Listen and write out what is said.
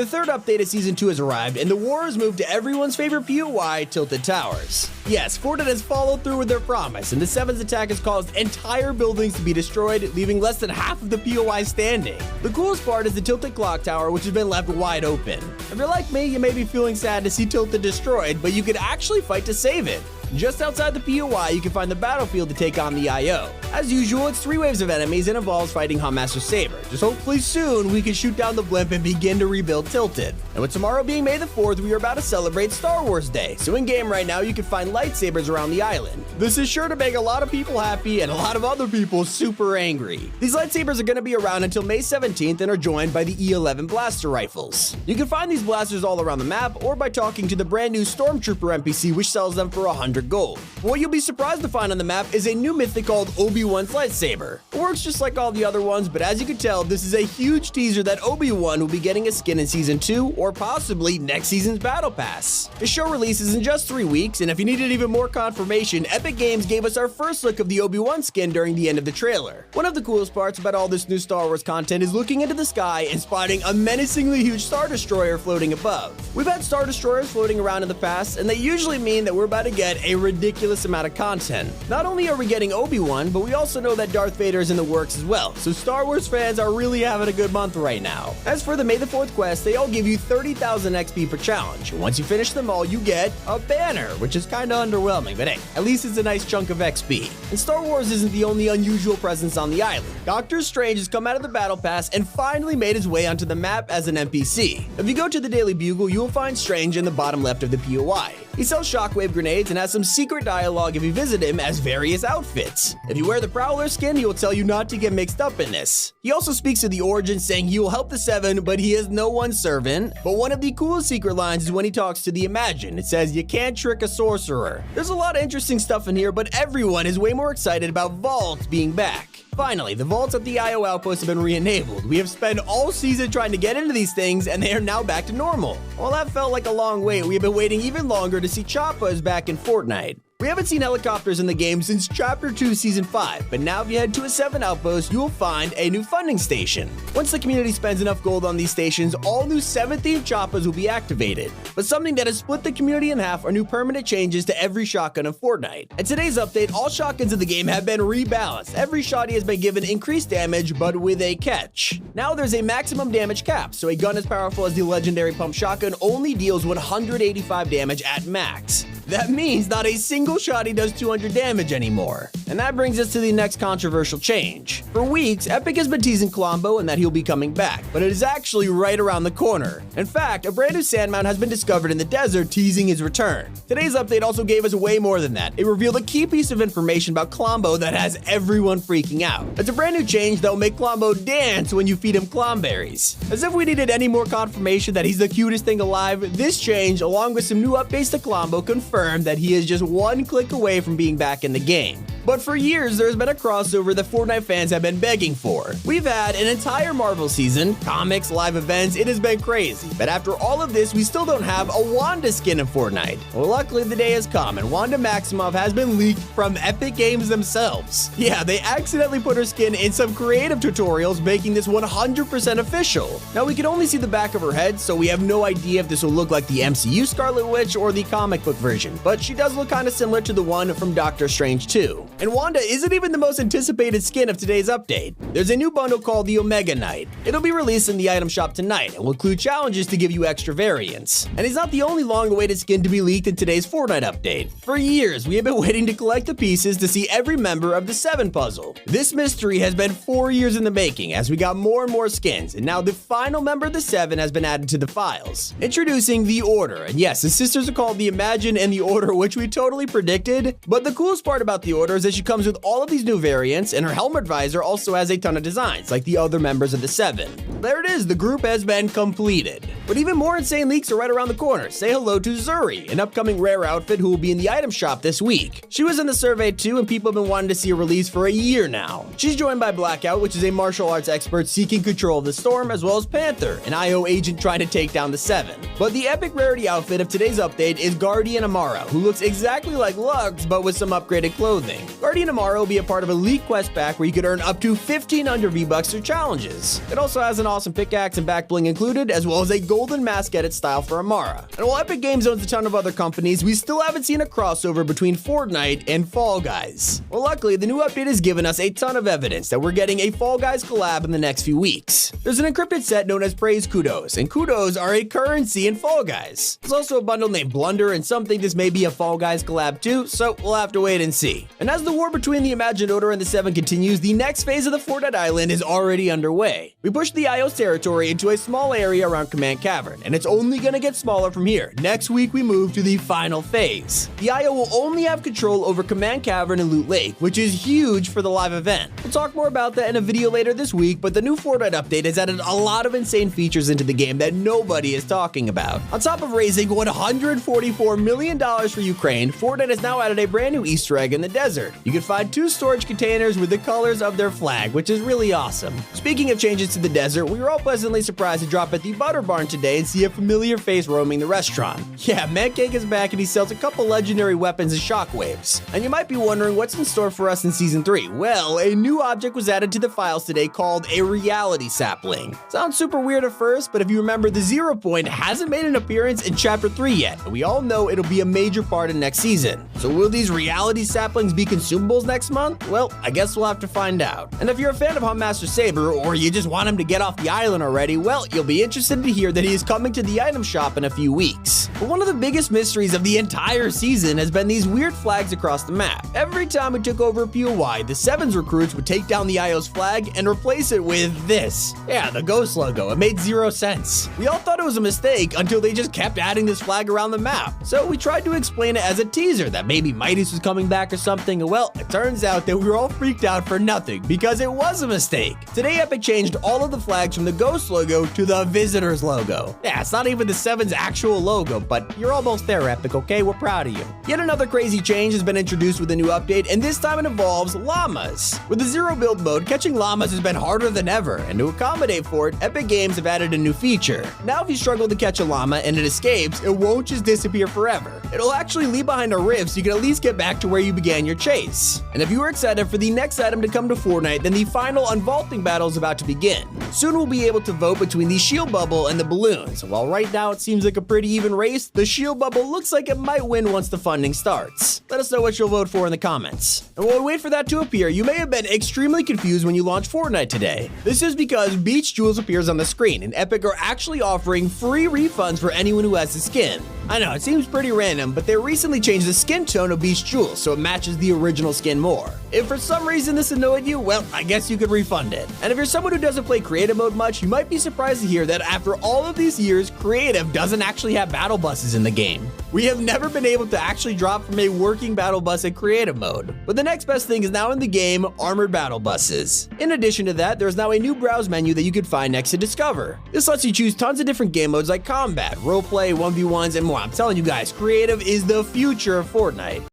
The third update of Season 2 has arrived, and the war has moved to everyone's favorite POI, Tilted Towers. Yes, Fortnite has followed through with their promise, and the 7's attack has caused entire buildings to be destroyed, leaving less than half of the POI standing. The coolest part is the Tilted Clock Tower, which has been left wide open. If you're like me, you may be feeling sad to see Tilted destroyed, but you could actually fight to save it. Just outside the POI, you can find the battlefield to take on the IO. As usual, it's 3 waves of enemies and involves fighting Huntmaster Saber. Just hopefully soon we can shoot down the blimp and begin to rebuild Tilted. And with tomorrow being May the 4th, we are about to celebrate Star Wars Day. So in game right now, you can find lightsabers around the island. This is sure to make a lot of people happy and a lot of other people super angry. These lightsabers are going to be around until May 17th and are joined by the E11 blaster rifles. You can find these blasters all around the map or by talking to the brand new Stormtrooper NPC, which sells them for 100 gold. What you'll be surprised to find on the map is a new mythic called Obi-Wan's lightsaber. It works just like all the other ones, but as you can tell, this is a huge teaser that Obi-Wan will be getting a skin in Season 2 or possibly next season's Battle Pass. The show releases in just 3 weeks, and if you needed even more confirmation, Epic Games gave us our first look of the Obi-Wan skin during the end of the trailer. One of the coolest parts about all this new Star Wars content is looking into the sky and spotting a menacingly huge Star Destroyer floating above. We've had Star Destroyers floating around in the past, and they usually mean that we're about to get a ridiculous amount of content. Not only are we getting Obi-Wan, but we also know that Darth Vader is in the works as well, so Star Wars fans are really having a good month right now. As for the May the 4th quest, they all give you 30,000 XP per challenge, and once you finish them all, you get a banner, which is kinda underwhelming, but hey, at least it's a nice chunk of XP. And Star Wars isn't the only unusual presence on the island. Doctor Strange has come out of the Battle Pass and finally made his way onto the map as an NPC. If you go to the Daily Bugle, you will find Strange in the bottom left of the POI. He sells shockwave grenades and has some secret dialogue if you visit him as various outfits. If you wear the Prowler skin, he will tell you not to get mixed up in this. He also speaks to the Origin, saying he will help the 7, but he is no one's servant. But one of the coolest secret lines is when he talks to the Imagine. It says, "You can't trick a sorcerer." There's a lot of interesting stuff in here, but everyone is way more excited about Vault being back. Finally, the vaults at the IO outpost have been re-enabled. We have spent all season trying to get into these things, and they are now back to normal. While that felt like a long wait, we have been waiting even longer to see Choppas back in Fortnite. We haven't seen helicopters in the game since Chapter 2 Season 5, but now if you head to a 7 outpost, you will find a new funding station. Once the community spends enough gold on these stations, all new 7th-themed Choppas will be activated. But something that has split the community in half are new permanent changes to every shotgun in Fortnite. At today's update, all shotguns in the game have been rebalanced. Every shotty has been given increased damage, but with a catch. Now there's a maximum damage cap, so a gun as powerful as the legendary pump shotgun only deals 185 damage at max. That means not a single shotty does 200 damage anymore. And that brings us to the next controversial change. For weeks, Epic has been teasing Colombo and that he'll be coming back, but it is actually right around the corner. In fact, a brand new sand mount has been discovered in the desert, teasing his return. Today's update also gave us way more than that. It revealed a key piece of information about Colombo that has everyone freaking out. It's a brand new change that will make Colombo dance when you feed him clomberries. As if we needed any more confirmation that he's the cutest thing alive, this change, along with some new updates to Colombo, confirmed that he is just one click away from being back in the game. But for years, there's been a crossover that Fortnite fans have been begging for. We've had an entire Marvel season, comics, live events, it has been crazy. But after all of this, we still don't have a Wanda skin in Fortnite. Well, luckily the day has come, and Wanda Maximoff has been leaked from Epic Games themselves. Yeah, they accidentally put her skin in some creative tutorials, making this 100% official. Now, we can only see the back of her head, so we have no idea if this will look like the MCU Scarlet Witch or the comic book version, but she does look kind of similar to the one from Doctor Strange 2. And Wanda isn't even the most anticipated skin of today's update. There's a new bundle called the Omega Knight. It'll be released in the item shop tonight and will include challenges to give you extra variants. And he's not the only long-awaited skin to be leaked in today's Fortnite update. For years, we have been waiting to collect the pieces to see every member of the 7 puzzle. This mystery has been 4 years in the making as we got more and more skins, and now the final member of the 7 has been added to the files. Introducing the Order, and yes, the sisters are called the Imagine and the Order, which we totally predicted, but the coolest part about the Order is that she comes with all of these new variants, and her helmet visor also has a ton of designs, like the other members of the 7. There it is, the group has been completed. But even more insane leaks are right around the corner. Say hello to Zuri, an upcoming rare outfit who will be in the item shop this week. She was in the survey too, and people have been wanting to see a release for a year now. She's joined by Blackout, which is a martial arts expert seeking control of the storm, as well as Panther, an IO agent trying to take down the 7. But the epic rarity outfit of today's update is Guardian Amara, who looks exactly like Lux, but with some upgraded clothing. Guardian tomorrow will be a part of a Elite Quest pack where you could earn up to 1,500 V-Bucks through challenges. It also has an awesome pickaxe and back bling included, as well as a golden mask edit style for Amara. And while Epic Games owns a ton of other companies, we still haven't seen a crossover between Fortnite and Fall Guys. Well, luckily, the new update has given us a ton of evidence that we're getting a Fall Guys collab in the next few weeks. There's an encrypted set known as Praise Kudos, and Kudos are a currency in Fall Guys. There's also a bundle named Blunder, and some think this may be a Fall Guys collab too, so we'll have to wait and see. And as the war between the Imagined Order and the Seven continues, the next phase of the Fortnite Island is already underway. We pushed the IO's territory into a small area around Command Cavern, and it's only gonna get smaller from here. Next week, we move to the final phase. The IO will only have control over Command Cavern and Loot Lake, which is huge for the live event. We'll talk more about that in a video later this week, but the new Fortnite update has added a lot of insane features into the game that nobody is talking about. On top of raising $144 million for Ukraine, Fortnite has now added a brand new Easter egg in the desert. You can find 2 storage containers with the colors of their flag, which is really awesome. Speaking of changes to the desert, we were all pleasantly surprised to drop at the Butter Barn today and see a familiar face roaming the restaurant. Yeah, Mancake is back and he sells a couple legendary weapons and shockwaves. And you might be wondering what's in store for us in Season 3. Well, a new object was added to the files today called a reality sapling. Sounds super weird at first, but if you remember, the 0 point hasn't made an appearance in Chapter 3 yet, and we all know it'll be a major part in next season. So will these reality saplings be consumables next month? Well, I guess we'll have to find out. And if you're a fan of Huntmaster Saber, or you just want him to get off the island already, well, you'll be interested to hear that he is coming to the item shop in a few weeks. But one of the biggest mysteries of the entire season has been these weird flags across the map. Every time we took over a POI, the Sevens recruits would take down the IO's flag and replace it with this. Yeah, the ghost logo. It made 0 sense. We all thought it was a mistake until they just kept adding this flag around the map. So we tried to explain it as a teaser that maybe Midas was coming back or something, and well, it turns out that we were all freaked out for nothing because it was a mistake. Today, Epic changed all of the flags from the ghost logo to the visitors logo. Yeah, it's not even the Seven's actual logo, but you're almost there, Epic, okay? We're proud of you. Yet another crazy change has been introduced with a new update, and this time it involves llamas. With the 0 build mode, catching llamas has been harder than ever, and to accommodate for it, Epic Games have added a new feature. Now if you struggle to catch a llama and it escapes, it won't just disappear forever. It'll actually leave behind a rift so you can at least get back to where you began your chase. And if you are excited for the next item to come to Fortnite, then the final unvaulting battle is about to begin. Soon we'll be able to vote between the shield bubble and the balloons. While right now it seems like a pretty even race, the shield bubble looks like it might win once the funding starts. Let us know what you'll vote for in the comments. And while we wait for that to appear, you may have been extremely confused when you launched Fortnite today. This is because Beach Jewels appears on the screen, and Epic are actually offering free refunds for anyone who has the skin. I know, it seems pretty random, but they recently changed the skin tone of Beach Jewels so it matches the original skin more. If for some reason this annoyed you, well, I guess you could refund it. And if you're someone who doesn't play creative mode much, you might be surprised to hear that after all of these years, creative doesn't actually have battle buses in the game. We have never been able to actually drop from a working battle bus in creative mode. But the next best thing is now in the game, armored battle buses. In addition to that, there's now a new browse menu that you can find next to Discover. This lets you choose tons of different game modes like combat, roleplay, 1v1s, and more. I'm telling you guys, creative is the future of Fortnite.